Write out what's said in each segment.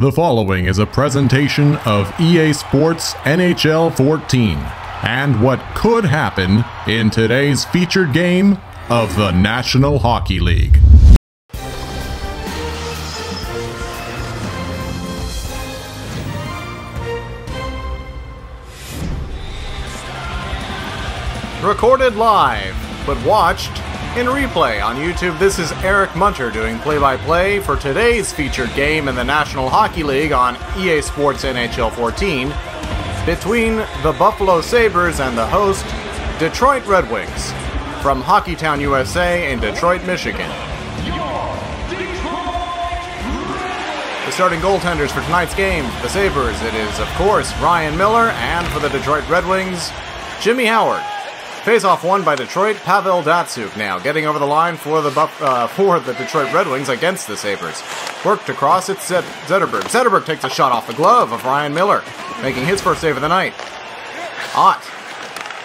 The following is a presentation of EA Sports NHL 14 and what could happen in today's featured game of the National Hockey League. Recorded live, but watched in replay on YouTube. This is Eric Munter doing play-by-play for today's featured game in the National Hockey League on EA Sports NHL 14 between the Buffalo Sabres and the host, Detroit Red Wings, from Hockeytown, USA in Detroit, Michigan. The starting goaltenders for tonight's game, the Sabres, it is, of course, Ryan Miller, and for the Detroit Red Wings, Jimmy Howard. Face-off won by Detroit. Pavel Datsyuk now getting over the line for the Detroit Red Wings against the Sabres. Worked across, it's Zetterberg. Zetterberg takes a shot off the glove of Ryan Miller, making his first save of the night. Ott.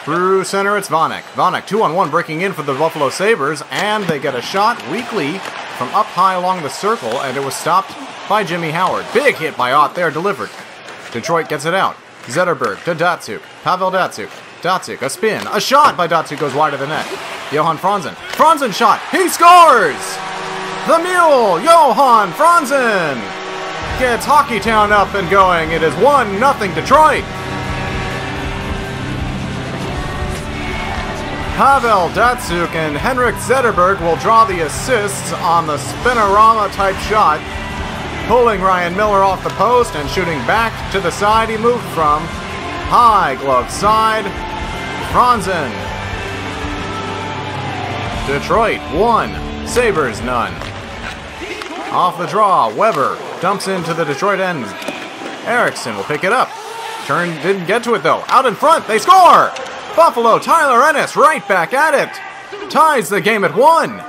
Through center, it's Vanek. Vanek 2-on-1 breaking in for the Buffalo Sabres, and they get a shot weakly from up high along the circle, and it was stopped by Jimmy Howard. Big hit by Ott there, delivered. Detroit gets it out. Zetterberg to Datsyuk. Pavel Datsyuk. Datsyuk, a spin. A shot by Datsyuk goes wide of the net. Johan Franzen. Franzen shot. He scores! The Mule, Johan Franzen, gets Hockeytown up and going. It is 1-0 Detroit. Pavel Datsyuk and Henrik Zetterberg will draw the assists on the spinorama-type shot, pulling Ryan Miller off the post and shooting back to the side he moved from. High glove side. Franzen. Detroit 1, Sabres none. Off the draw, Weber dumps into the Detroit end. Eriksson will pick it up. Didn't get to it though. Out in front, they score! Buffalo, Tyler Ennis right back at it. Ties the game at 1.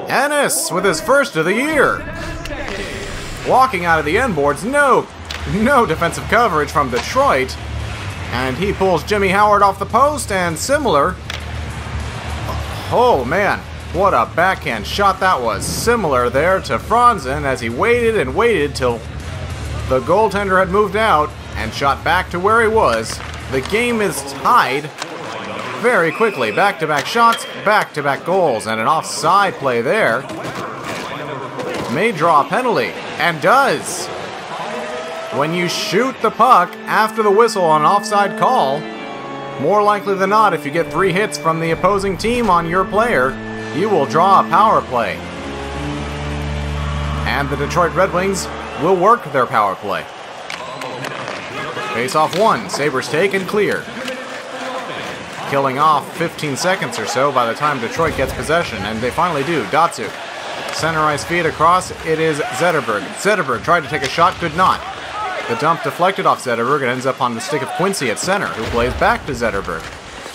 Ennis with his first of the year. Walking out of the end boards, no defensive coverage from Detroit, and he pulls Jimmy Howard off the post, and similar. Oh man, what a backhand shot that was. Similar there to Franzen as he waited and waited till the goaltender had moved out and shot back to where he was. The game is tied very quickly. Back-to-back shots, back-to-back goals, and an offside play there may draw a penalty, and does. When you shoot the puck after the whistle on an offside call, more likely than not, if you get 3 hits from the opposing team on your player, you will draw a power play. And the Detroit Red Wings will work their power play. Face-off 1, Sabres take and clear. Killing off 15 seconds or so by the time Detroit gets possession, and they finally do. Datsyuk. Center ice feed across, it is Zetterberg. Zetterberg tried to take a shot, could not. The dump deflected off Zetterberg and ends up on the stick of Quincy at center, who plays back to Zetterberg.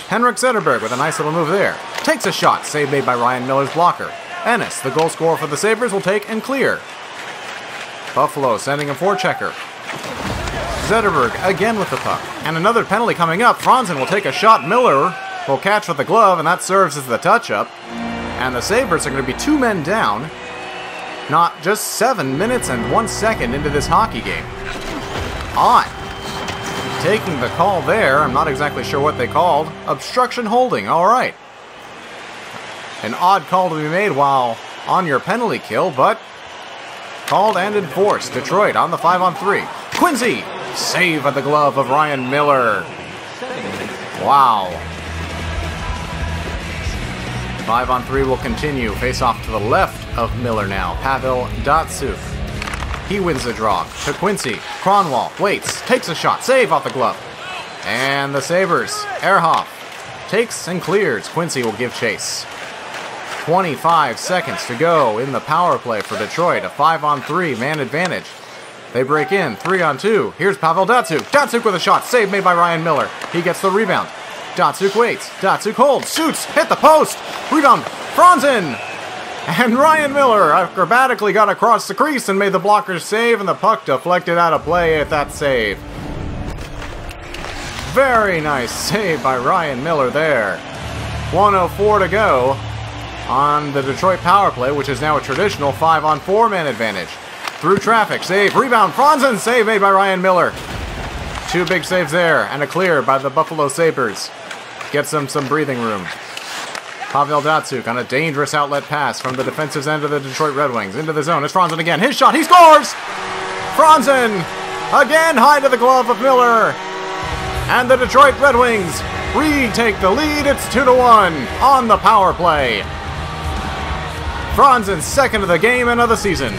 Henrik Zetterberg with a nice little move there. Takes a shot, save made by Ryan Miller's blocker. Ennis, the goal scorer for the Sabres, will take and clear. Buffalo sending a forechecker. Zetterberg again with the puck. And another penalty coming up. Franzen will take a shot. Miller will catch with the glove, and that serves as the touch-up. And the Sabres are going to be 2 men down, not just 7 minutes and 1 second into this hockey game. Ott taking the call there. I'm not exactly sure what they called. Obstruction holding, all right. An odd call to be made while on your penalty kill, but called and enforced. Detroit on the 5-on-3. Quincy, save at the glove of Ryan Miller. Wow. 5-on-3 will continue. Face off to the left of Miller now. Pavel Datsyuk. He wins the draw. To Quincy. Kronwall waits. Takes a shot. Save off the glove. And the Sabres. Ehrhoff takes and clears. Quincy will give chase. 25 seconds to go in the power play for Detroit. A 5-on-3 man advantage. They break in. 3-on-2. Here's Pavel Datsyuk. Datsyuk with a shot. Save made by Ryan Miller. He gets the rebound. Datsyuk waits. Datsyuk holds. Shoots. Hit the post. Rebound. Franzen. And Ryan Miller acrobatically got across the crease and made the blocker save, and the puck deflected out of play at that save. Very nice save by Ryan Miller there. 1:04 to go. on the Detroit power play, which is now a traditional 5-on-4 man advantage. Through traffic, save, rebound, Franzen, save made by Ryan Miller. 2 big saves there, and a clear by the Buffalo Sabres. Gets them some breathing room. Pavel Datsyuk on a dangerous outlet pass from the defensive end of the Detroit Red Wings. Into the zone, it's Franzen again, his shot, he scores! Franzen, again high to the glove of Miller. And the Detroit Red Wings retake the lead, it's 2-1 on the power play. Franzen's second of the game and of the season.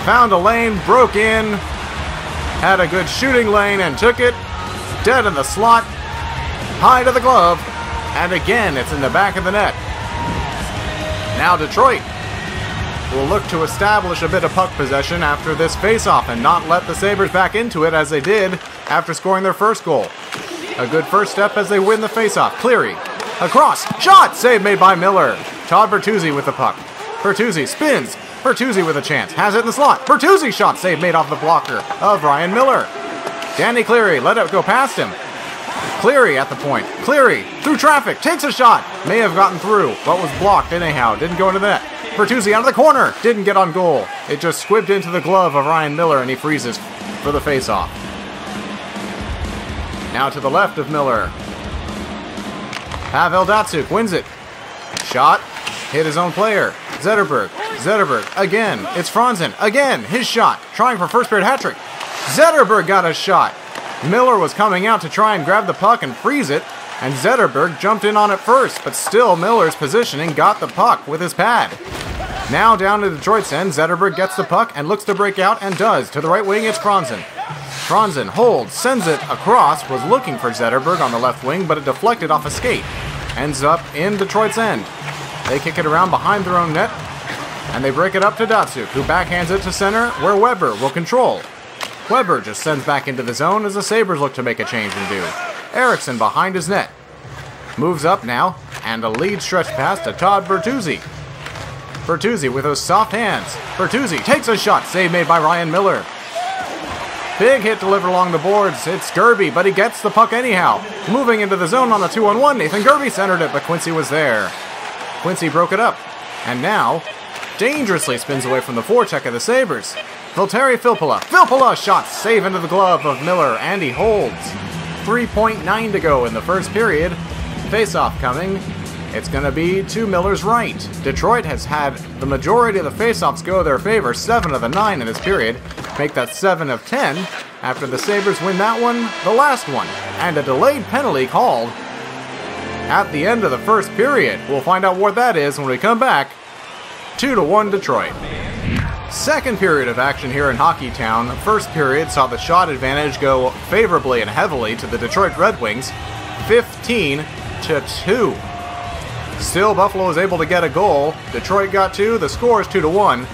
Found a lane, broke in, had a good shooting lane and took it. Dead in the slot, high to the glove, and again it's in the back of the net. Now Detroit will look to establish a bit of puck possession after this face-off and not let the Sabres back into it as they did after scoring their first goal. A good first step as they win the face-off. Cleary, across, shot, save made by Miller. Todd Bertuzzi with the puck. Bertuzzi spins. Bertuzzi with a chance, has it in the slot. Bertuzzi shot, save made off the blocker of Ryan Miller. Danny Cleary let it go past him. Cleary at the point. Cleary through traffic, takes a shot. May have gotten through, but was blocked anyhow. Didn't go into the net. Bertuzzi out of the corner. Didn't get on goal. It just squibbed into the glove of Ryan Miller, and he freezes for the face-off. Now to the left of Miller. Pavel Datsyuk wins it. Shot. Hit his own player. Zetterberg. Zetterberg again. It's Franzen. Again. His shot. Trying for first period hat-trick. Zetterberg got a shot. Miller was coming out to try and grab the puck and freeze it, and Zetterberg jumped in on it first, but still Miller's positioning got the puck with his pad. Now down to Detroit's end, Zetterberg gets the puck and looks to break out and does. To the right wing, it's Franzen. Franzen holds, sends it across, was looking for Zetterberg on the left wing, but it deflected off a skate. Ends up in Detroit's end. They kick it around behind their own net, and they break it up to Datsyuk, who backhands it to center, where Weber will control. Weber just sends back into the zone as the Sabres look to make a change and do. Eriksson behind his net. Moves up now, and a lead stretch pass to Todd Bertuzzi. Bertuzzi with those soft hands. Bertuzzi takes a shot, save made by Ryan Miller. Big hit delivered along the boards. It's Gerby, but he gets the puck anyhow. Moving into the zone on the 2-on-1. Nathan Gerby centered it, but Quincy was there. Quincy broke it up, and now dangerously spins away from the forecheck of the Sabres. Valtteri Filppula. Filppula shot, save into the glove of Miller, and he holds. 3.9 to go in the first period. Face-off coming. It's going to be to Miller's right. Detroit has had the majority of the face-offs go their favor, 7 of the 9 in this period. Make that 7 of 10 after the Sabres win that one, the last one. And a delayed penalty called at the end of the first period. We'll find out what that is when we come back. 2-1 Detroit. Second period of action here in Hockeytown. First period saw the shot advantage go favorably and heavily to the Detroit Red Wings, 15-2. Still, Buffalo was able to get a goal. Detroit got 2. The score is 2-1.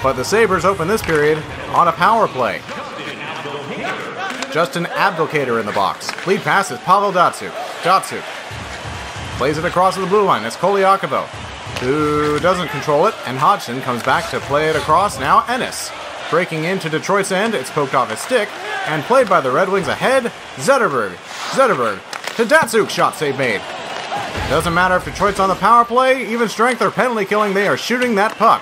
But the Sabres open this period on a power play. Justin Abdelkader in the box. Lead pass is Pavel Datsyuk. Datsyuk plays it across the blue line. It's Koliakovo, who doesn't control it, and Hodgson comes back to play it across. Now Ennis breaking into Detroit's end. It's poked off his stick and played by the Red Wings ahead. Zetterberg to Datsyuk, shot save made. Doesn't matter if Detroit's on the power play, even strength or penalty killing, they are shooting that puck.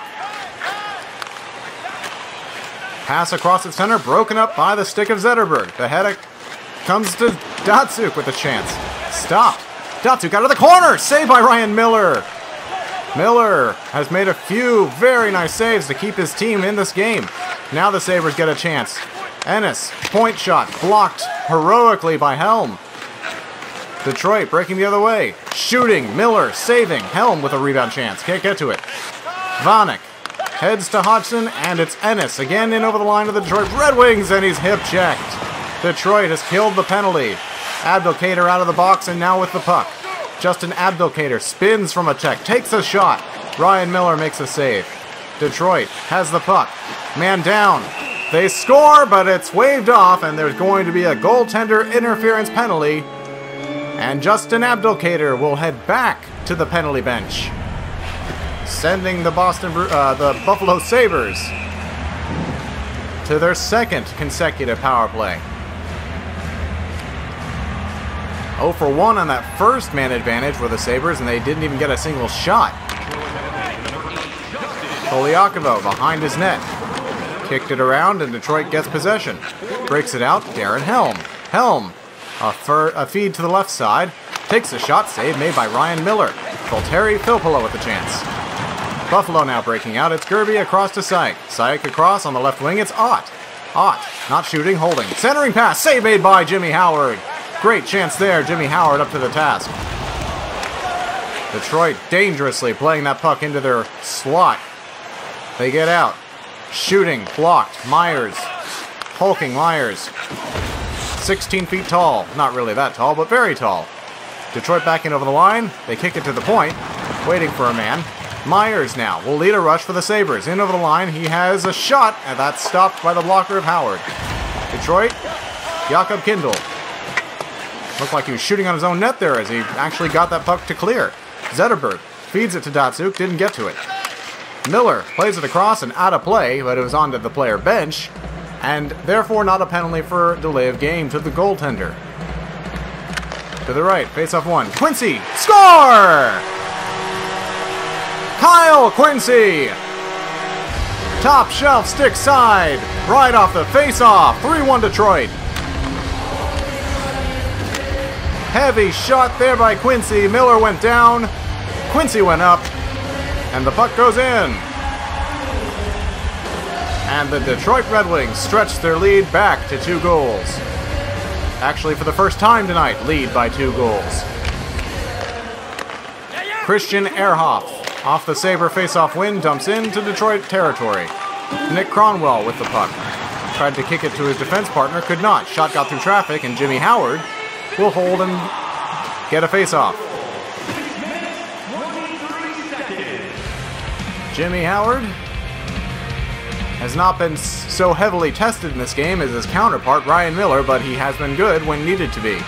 Pass across the center, broken up by the stick of Zetterberg. The header comes to Datsyuk with a chance. Stopped. Datsyuk out of the corner, saved by Ryan Miller. Miller has made a few very nice saves to keep his team in this game. Now the Sabres get a chance. Ennis, point shot, blocked heroically by Helm. Detroit breaking the other way. Shooting, Miller saving. Helm with a rebound chance. Can't get to it. Vanek heads to Hodgson, and it's Ennis again in over the line of the Detroit Red Wings, and he's hip checked. Detroit has killed the penalty. Abdelkader out of the box and now with the puck. Justin Abdelkader spins from a check, takes a shot. Ryan Miller makes a save. Detroit has the puck. Man down. They score, but it's waved off, and there's going to be a goaltender interference penalty. And Justin Abdelkader will head back to the penalty bench, sending the Buffalo Sabres to their second consecutive power play. 0 for 1 on that first man advantage for the Sabres, and they didn't even get a single shot. Kolyakovo behind his net. Kicked it around, and Detroit gets possession. Breaks it out, Darren Helm. Helm, a feed to the left side. Takes a shot, save made by Ryan Miller. Valtteri Filppula with the chance. Buffalo now breaking out. It's Gerby across to Syke. Syke across on the left wing. It's Ott. Ott, not shooting, holding. Centering pass, save made by Jimmy Howard. Great chance there. Jimmy Howard up to the task. Detroit dangerously playing that puck into their slot. They get out. Shooting, blocked. Myers. Hulking Myers. 16 feet tall. Not really that tall, but very tall. Detroit backing over the line. They kick it to the point. Waiting for a man. Myers now will lead a rush for the Sabres. In over the line. He has a shot, and that's stopped by the blocker of Howard. Detroit. Jakob Kindl. Looked like he was shooting on his own net there as he actually got that puck to clear. Zetterberg feeds it to Datsuk. Didn't get to it. Miller plays it across and out of play, but it was onto the player bench, and therefore not a penalty for delay of game to the goaltender. To the right, face-off one. Quincy, score! Kyle Quincy! Top shelf, stick side, right off the face-off. 3-1 Detroit. Heavy shot there by Quincy. Miller went down. Quincy went up. And the puck goes in. And the Detroit Red Wings stretch their lead back to 2 goals. Actually, for the first time tonight, lead by 2 goals. Christian Ehrhoff, off the Sabre face-off win, dumps into Detroit territory. Nick Cronwell with the puck. Tried to kick it to his defense partner, could not. Shot got through traffic, and Jimmy Howard will hold and get a face-off. Jimmy Howard has not been so heavily tested in this game as his counterpart, Ryan Miller, but he has been good when needed to be.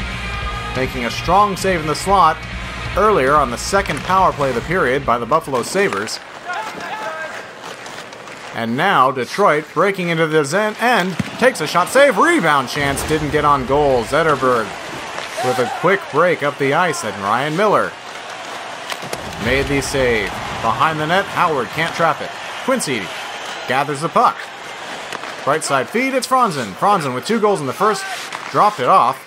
Making a strong save in the slot earlier on the second power play of the period by the Buffalo Sabres. And now Detroit breaking into the end, takes a shot, save, rebound chance, didn't get on goal. Zetterberg with a quick break up the ice, and Ryan Miller made the save. Behind the net, Howard can't trap it. Quincy gathers the puck. Right side feed, it's Franzen. Franzen with 2 goals in the first, dropped it off.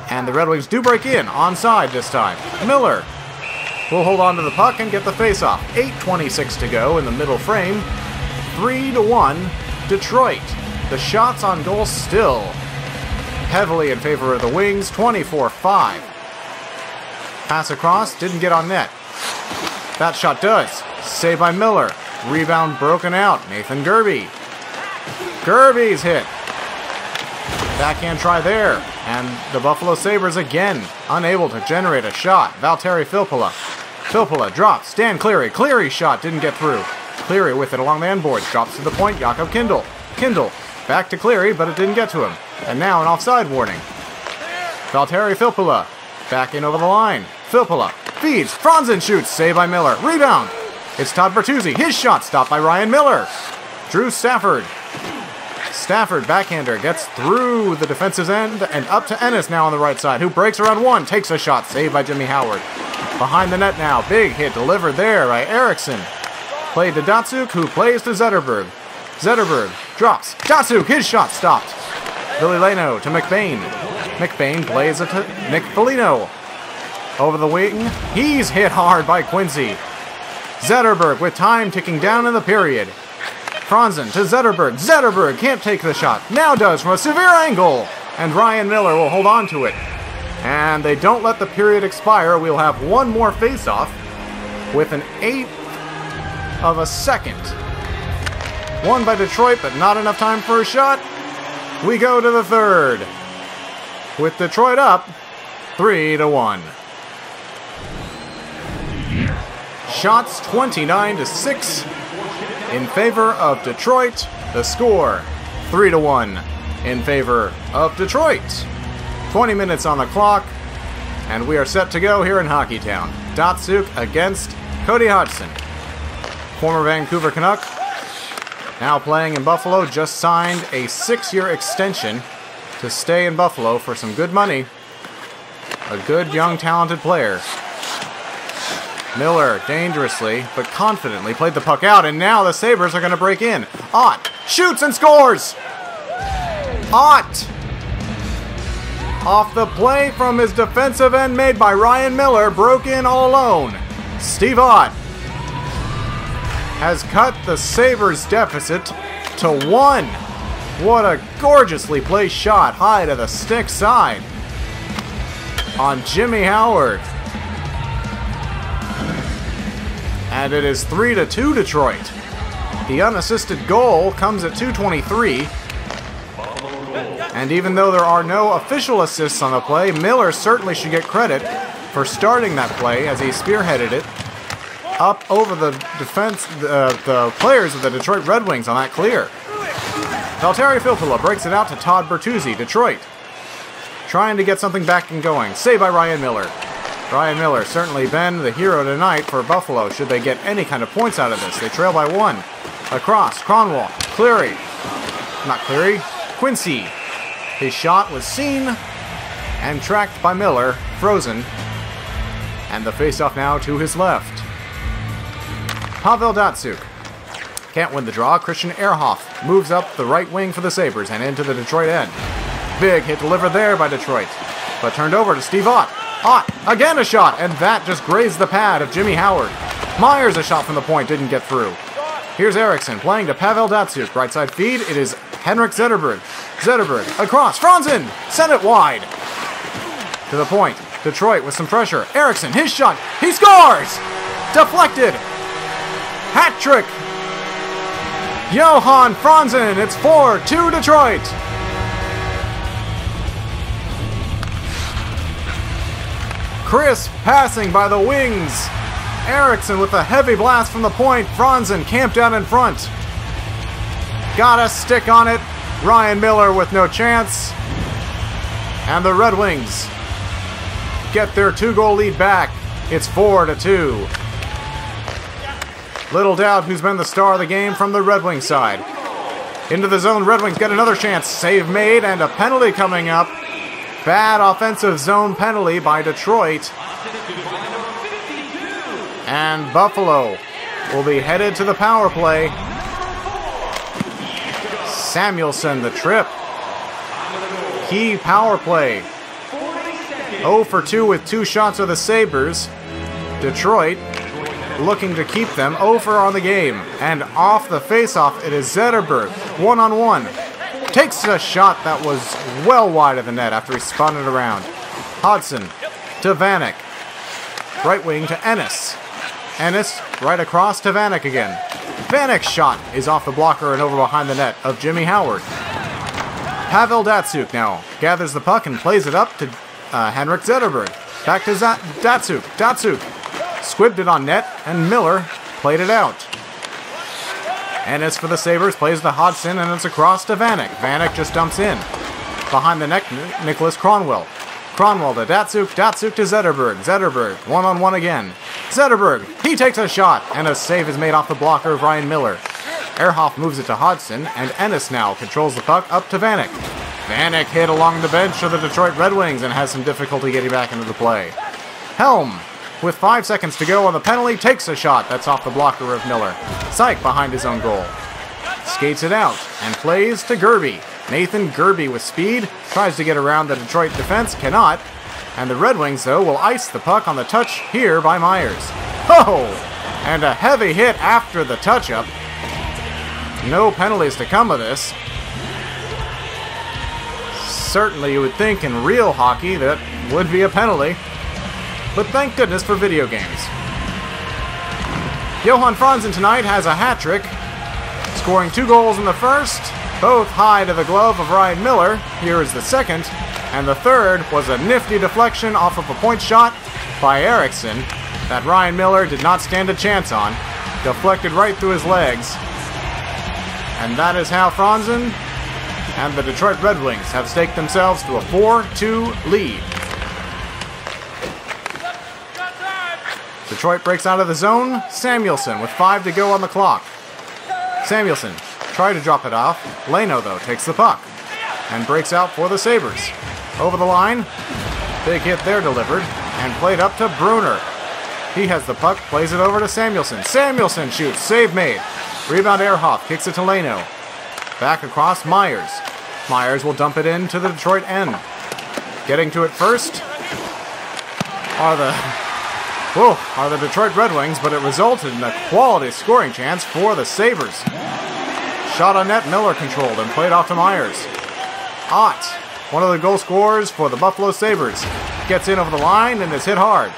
And the Red Wings do break in, onside this time. Miller will hold on to the puck and get the face-off. 8:26 to go in the middle frame. 3-1 Detroit. The shots on goal still heavily in favor of the Wings, 24-5. Pass across, didn't get on net. That shot does. Saved by Miller. Rebound broken out. Nathan Gerby. Gerby's hit. Backhand try there. And the Buffalo Sabres again unable to generate a shot. Valtteri Filppula. Filppula drops. Dan Cleary. Cleary's shot didn't get through. Cleary with it along the end boards. Drops to the point. Jakob Kindl. Kindl back to Cleary, but it didn't get to him. And now an offside warning. Valtteri Filppula back in over the line. Filppula feeds. Franzen shoots. Saved by Miller. Rebound. It's Todd Bertuzzi. His shot stopped by Ryan Miller. Drew Stafford. Stafford, backhander, gets through the defensive end and up to Ennis now on the right side, who breaks around one, takes a shot, saved by Jimmy Howard. Behind the net now, big hit delivered there by Eriksson. Played to Datsuk, who plays to Zetterberg. Zetterberg drops. Datsuk, his shot stopped. Billy Leno to McBain. McBain plays it to Nick Foligno. Over the wing, he's hit hard by Quincy. Zetterberg with time ticking down in the period. Franzen to Zetterberg. Zetterberg can't take the shot. Now does from a severe angle. And Ryan Miller will hold on to it. And they don't let the period expire. We'll have one more face-off with an 1/8 of a second. Won by Detroit, but not enough time for a shot. We go to the third, with Detroit up 3-1. Shots 29-6 in favor of Detroit. The score 3-1 in favor of Detroit. 20 minutes on the clock, and we are set to go here in Hockeytown. Datsuk against Cody Hodgson. Former Vancouver Canuck, now playing in Buffalo, just signed a 6-year extension to stay in Buffalo for some good money. A good, young, talented player. Miller, dangerously, but confidently, played the puck out, and now the Sabres are going to break in. Ott shoots and scores! Ott! Off the play from his defensive end made by Ryan Miller, broke in all alone. Steve Ott has cut the Sabres' deficit to 1. What a gorgeously placed shot, high to the stick side on Jimmy Howard. And it is 3-2 Detroit. The unassisted goal comes at 2:23. And even though there are no official assists on the play, Miller certainly should get credit for starting that play as he spearheaded it up over the defense, the players of the Detroit Red Wings on that clear. Valtteri Filppula breaks it out to Todd Bertuzzi, Detroit. Trying to get something back and going. Saved by Ryan Miller. Ryan Miller certainly been the hero tonight for Buffalo should they get any kind of points out of this. They trail by 1. Across, Cronwall, Cleary. Not Cleary, Quincy. His shot was seen and tracked by Miller, frozen. And the faceoff now to his left. Pavel Datsyuk can't win the draw. Christian Ehrhoff moves up the right wing for the Sabres and into the Detroit end. Big hit delivered there by Detroit, but turned over to Steve Ott. Ott, again a shot, and that just grazed the pad of Jimmy Howard. Myers, a shot from the point, didn't get through. Here's Eriksson playing to Pavel Datsyuk. Right side feed, it is Henrik Zetterberg. Zetterberg, across, Franzen, sent it wide. To the point, Detroit with some pressure. Eriksson, his shot, he scores! Deflected. Hat trick. Johan Franzen, it's 4-2 Detroit. Crisp passing by the wings. Eriksson with a heavy blast from the point. Franzen camped out in front. Got a stick on it. Ryan Miller with no chance. And the Red Wings get their 2-goal lead back. It's 4-2. Little doubt who's been the star of the game from the Red Wings side. Into the zone, Red Wings get another chance. Save made and a penalty coming up. Bad offensive zone penalty by Detroit. And Buffalo will be headed to the power play. Samuelsson the trip. Key power play. 0 for 2 with 2 shots of the Sabres. Detroit looking to keep them 0 for on the game. And off the faceoff, it is Zetterberg. 1-on-1. Takes a shot that was well wide of the net after he spun it around. Hodgson to Vanek. Right wing to Ennis. Ennis right across to Vanek again. Vanek's shot is off the blocker and over behind the net of Jimmy Howard. Pavel Datsyuk now gathers the puck and plays it up to Henrik Zetterberg. Back to Datsyuk. Datsyuk squibbed it on net and Miller played it out. Ennis for the Sabres plays to Hodgson and it's across to Vanek. Vanek just dumps in. Behind the net, Nicholas Cronwell. Cronwell to Datsyuk. Datsyuk to Zetterberg. Zetterberg 1-on-1 again. Zetterberg, he takes a shot and a save is made off the blocker of Ryan Miller. Ehrhoff moves it to Hodgson and Ennis now controls the puck up to Vanek. Vanek hit along the bench of the Detroit Red Wings and has some difficulty getting back into the play. Helm, with 5 seconds to go on the penalty, takes a shot that's off the blocker of Miller. Syke behind his own goal. Skates it out and plays to Gerby. Nathan Gerby with speed, tries to get around the Detroit defense, cannot. And the Red Wings, though, will ice the puck on the touch here by Myers. Oh! And a heavy hit after the touch-up. No penalties to come of this. Certainly you would think in real hockey that would be a penalty. But thank goodness for video games. Johan Franzen tonight has a hat trick, scoring 2 goals in the first, both high to the glove of Ryan Miller. Here is the second, and the third was a nifty deflection off of a point shot by Eriksson that Ryan Miller did not stand a chance on. Deflected right through his legs. And that is how Franzen and the Detroit Red Wings have staked themselves to a 4-2 lead. Detroit breaks out of the zone. Samuelsson with 5 to go on the clock. Samuelsson tried to drop it off. Leno, though, takes the puck and breaks out for the Sabres. Over the line. Big hit there delivered, and played up to Bruner. He has the puck, plays it over to Samuelson. Samuelson shoots, save made. Rebound Ehrhoff, kicks it to Leno. Back across Myers. Myers will dump it into the Detroit end. Getting to it first are the Detroit Red Wings, but it resulted in a quality scoring chance for the Sabres. Shot on net, Miller controlled and played off to Myers. Ott, one of the goal scorers for the Buffalo Sabres, gets in over the line and is hit hard.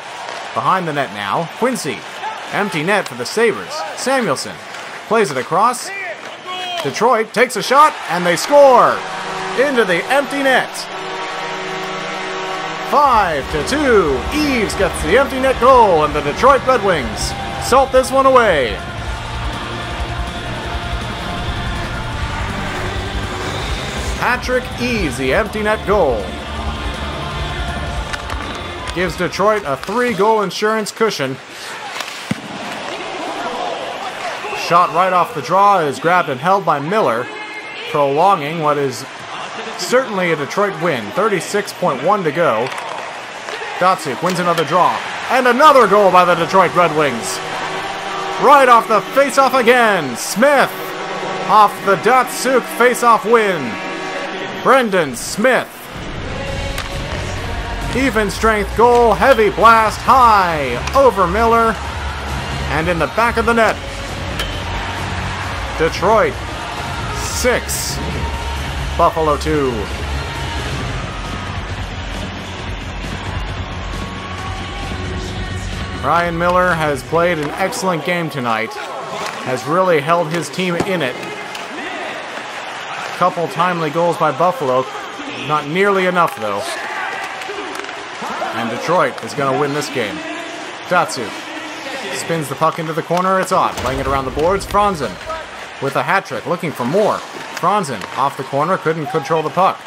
Behind the net now, Quincy. Empty net for the Sabres. Samuelson plays it across. Detroit takes a shot, and they score! Into the empty net. 5-2. Eves gets the empty net goal, and the Detroit Red Wings salt this one away. Patrick Eves, the empty net goal, gives Detroit a 3-goal insurance cushion. Shot right off the draw is grabbed and held by Miller, prolonging what is certainly a Detroit win. 36.1 to go. Datsuk wins another draw. And another goal by the Detroit Red Wings. Right off the face-off again. Smith off the Datsuk face-off win. Brendan Smith. Even strength goal, heavy blast, high over Miller, and in the back of the net. Detroit 6, Buffalo 2. Ryan Miller has played an excellent game tonight, has really held his team in it. Couple timely goals by Buffalo, not nearly enough though. And Detroit is going to win this game. Datsuk spins the puck into the corner. It's Ott. Playing it around the boards. Franzen with a hat trick. Looking for more. Franzen off the corner. Couldn't control the puck.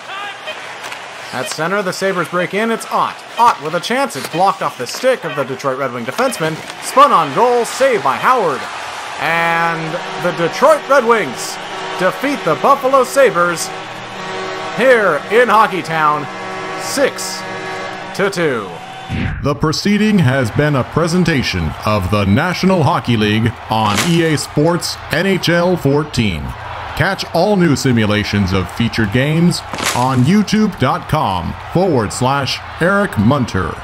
At center, the Sabres break in. It's Ott. Ott with a chance. It's blocked off the stick of the Detroit Red Wing defenseman. Spun on goal. Saved by Howard. And the Detroit Red Wings defeat the Buffalo Sabres here in Hockeytown 6-2. The proceeding has been a presentation of the National Hockey League on EA Sports NHL 14. Catch all new simulations of featured games on youtube.com/Eric Munter.